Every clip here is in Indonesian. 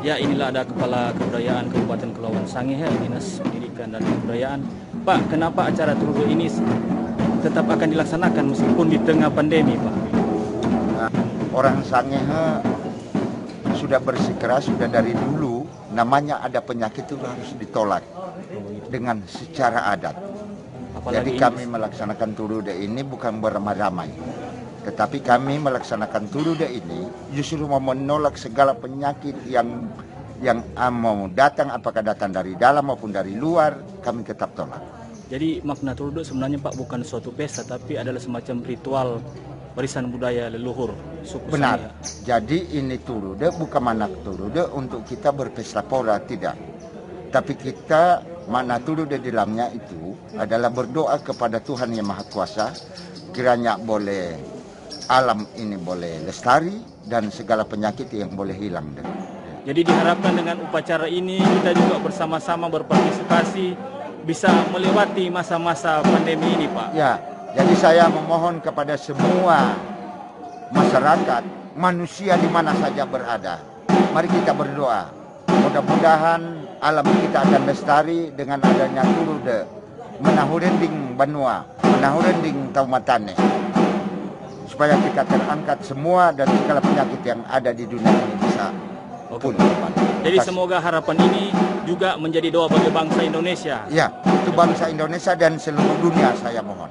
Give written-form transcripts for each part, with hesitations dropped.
Ya, inilah ada Kepala Kebudayaan Kabupaten Kepulauan Sangihe, Dinas Pendidikan dan Kebudayaan. Pak, kenapa acara Tulude ini tetap akan dilaksanakan meskipun di tengah pandemi, Pak? Orang Sangihe sudah bersikeras, sudah dari dulu, namanya ada penyakit itu harus ditolak dengan secara adat. Jadi kami melaksanakan Tulude ini bukan beramai-ramai, tetapi kami melaksanakan Tulude ini justru mau menolak segala penyakit yang mau datang, apakah datang dari dalam maupun dari luar, kami tetap tolak. Jadi makna Tulude sebenarnya, Pak, bukan suatu pesta, tapi adalah semacam ritual warisan budaya leluhur suku. Benar. Jadi ini Tulude bukan makna Tulude untuk kita berpesta pora, tidak. Tapi kita makna Tulude di dalamnya itu adalah berdoa kepada Tuhan Yang Maha Kuasa, kiranya boleh alam ini boleh lestari dan segala penyakit yang boleh hilang. Jadi diharapkan dengan upacara ini kita juga bersama-sama berpartisipasi bisa melewati masa-masa pandemi ini, Pak. Ya, jadi saya memohon kepada semua masyarakat, manusia di mana saja berada, mari kita berdoa. Mudah-mudahan alam kita akan lestari dengan adanya Tulude, menahurending Banua, menahurending Taumatane, supaya kita terangkat semua dan segala penyakit yang ada di dunia ini bisa pulih. Jadi semoga harapan ini juga menjadi doa bagi bangsa Indonesia. Ya, itu bangsa Indonesia dan seluruh dunia saya mohon.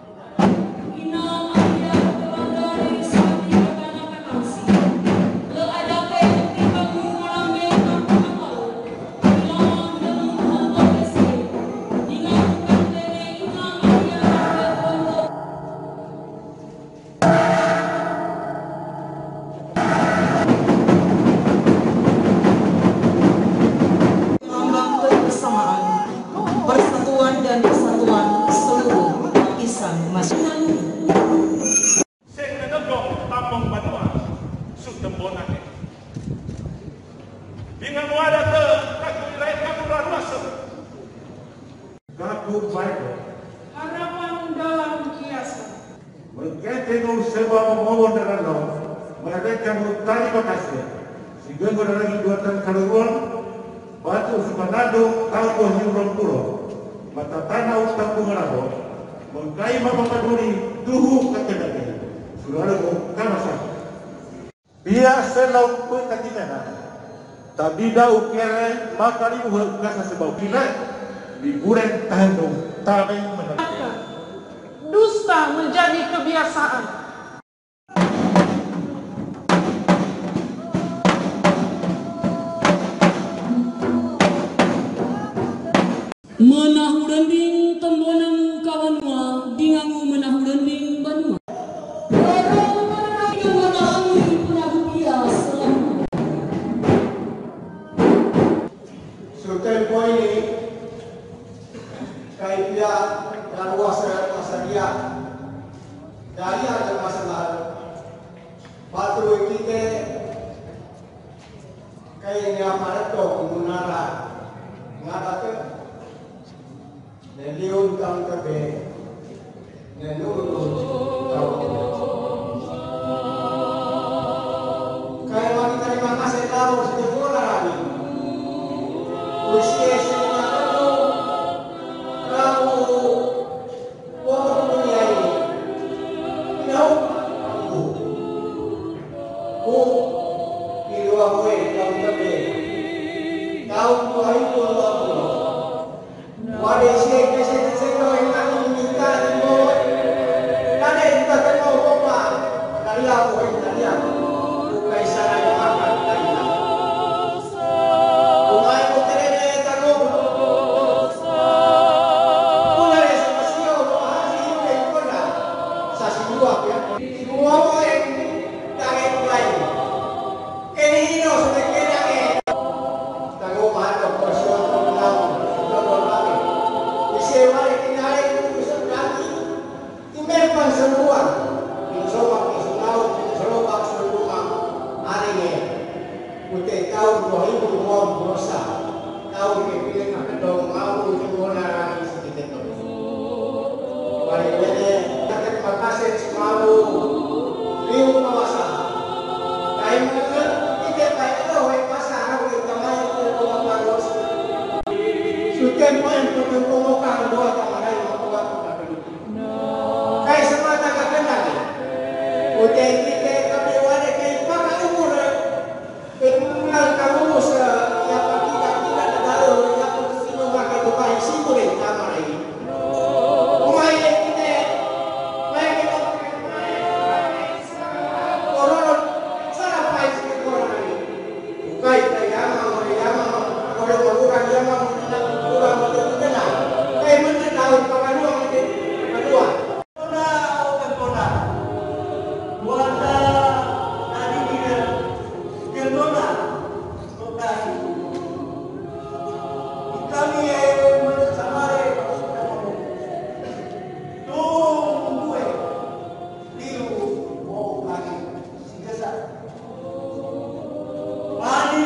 Harapan dalam kiasan. Mengkentengu sebab memohon dengan Allah, mengadakan utari makasih. I Gengghonalangi Ruata Saruluang, Batu Sumanado, tahun 2020. Mata tanah utang pengarabo, mengkai mamaduri duhu kekenali. Sulalu kamasa. Biasa lau petatimena. Tabida ukere makalimu kasa sebab kira liburan tandung taring menang. Dusta menjadi kebiasaan. Menahurending tembonang kawanwa dingangu menahurending banua. Sultan Poini kaya dan wasa dia dari ada masalah patro kita kayaknya apa itu menara ngapa neliun kang kabe neliun kayak lagi terima kasih tahu sedih bola nih usia Sutian mo yang pemukang doa tamarai makuha kay semata kakenal. Uday kita kami wala kay pakaumur. Kenal kamu sa yang tidak tahu yang sino makadupai simurin tamarai. Umay kita may kita koron sarapay sa koron. Ukay tayama orang mengurang yang kurang mendengar. Kayak mana tahu pengaduan kedua. Kona. Buatlah dari dia Gengghonalangi kami mensamare tunggu liu mau lagi sigasa. Mari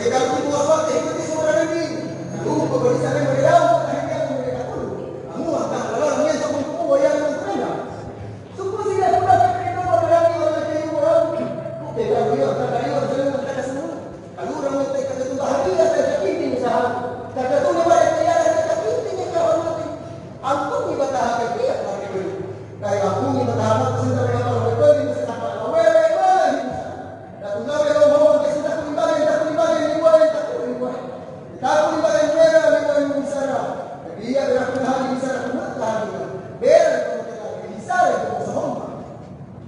Bagi kami buat ikuti saudara ini. Lalu pemberian yang berbeda, akhirnya mereka pun. Kamu akan kalau yang sama kamu yang berbeda. Suku sila sudah kita orang orang yang orang. Kita dia dari orang semua kita semua. Kalau orang itu kata tu hati ada ini usaha. Kata tu lepas dia ada ini kawan mati. Aku ni batah dia lagi beri. Kayak aku ni batah aku sudah kalau beri mesti dapat awal. Dan tunggu kalau mau kita sudah kembali ni buat tak boleh. Tak boleh mereka memang bisa. Dia berapa hari bisa nak lagi. Ber bisa itu semua.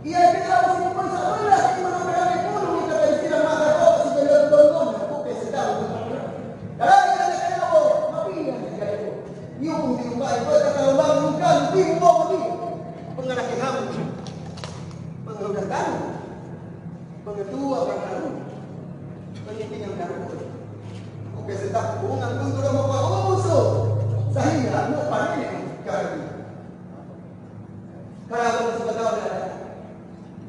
Ia kita mesti pun salah di mana mereka pun kita istilah mata kau sebelum tolong aku kesedang. Kalau kita nak apa? Tapi yang dia itu. Dia pun diubah itu kalau bangunkan timbul ni. Pengarah kamu. Pengurusan kamu. Pengetua kamu. Penyitingan kamu. Oke, sedang hubungan untuk membawa usul. Saya mau panen kali. Kalau sebetulnya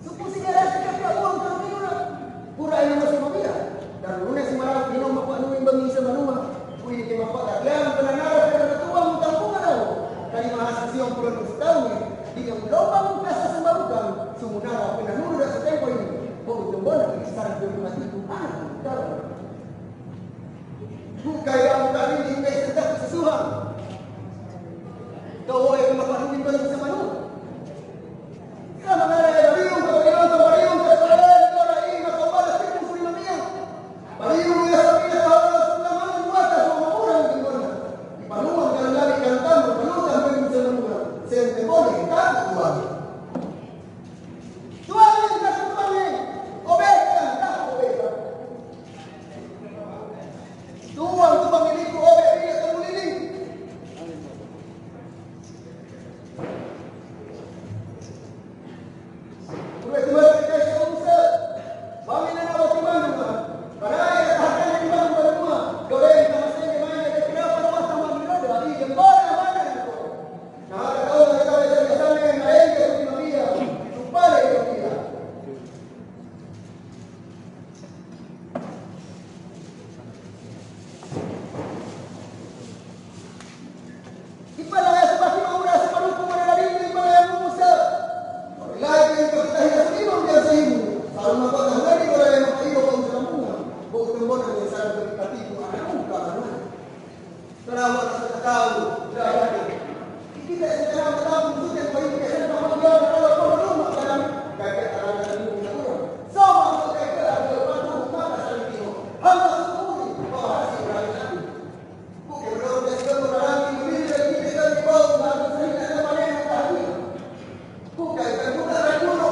suku sejarah sekitar uang kami orang. Pura ini masih mabia. Dan lunes semarang minum bapak nuin bangi semanuma. Kui ke bapak kalian penanara pada tuang tampungan tahu. Dari mahasiswa yang perlu setahun di yang lubang kasa sembarukan sumunara penanuru dan setempo ini. Oh, jembon di sekarang di rumah itu. Bukan yang kami di sedang sesuatu. Kau yang melakukan ini bagi semanu. Kalau ada bariung, bariung, orang ini kau balas itu sudah meniang. Bariung dia sampai tahu sudah mana buat semua orang di mana. Di paluan kalau lari kantam, paluan bagi semanu. Sente boleh tak buat. Tuan yang tak tuan ni, obekkan tak obekkan. Tuan tu pemilikku obek dia kamu ini. Tuan kita Nusa. Bangina awak di mana? Karena ia tahan di mana rumah. Goreng sama saya di mana dia kenapa rumah sama dia ada di Gengghonalangi mana itu. Nah, ada tahu kita di sana yang lain dia di Maria. Lupa dia dia. Ipala seperti murah separuh kumara dari ipala yang Nusa. Lagi yang kita hidup ini dia sehimu. Kalau nak kau lagi orang yang hidup kau selamat. Kau tembok dengan cara berkati itu anak muka anak. Kenapa kita tahu? Kita sekarang tahu maksudnya kau ini kesan sama dia kalau kau rumah dalam kakek orang ini punya orang. Sama kakek ada padu mata sekali. Hamba sepuluh kau hasil orang itu. Bukan orang yang sebelum orang ini kita kan dibawa dalam sehingga ada mana yang tadi. Bukan orang dulu.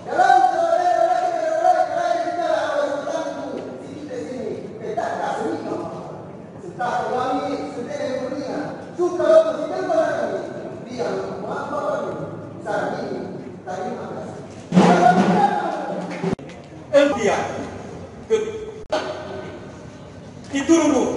Dalam kerajaan kita awal satu di sini kita tak sini. Setelah wangi sedang bernia. Suka presiden pada dia apa saat ini terima kasih. Dia itu dulu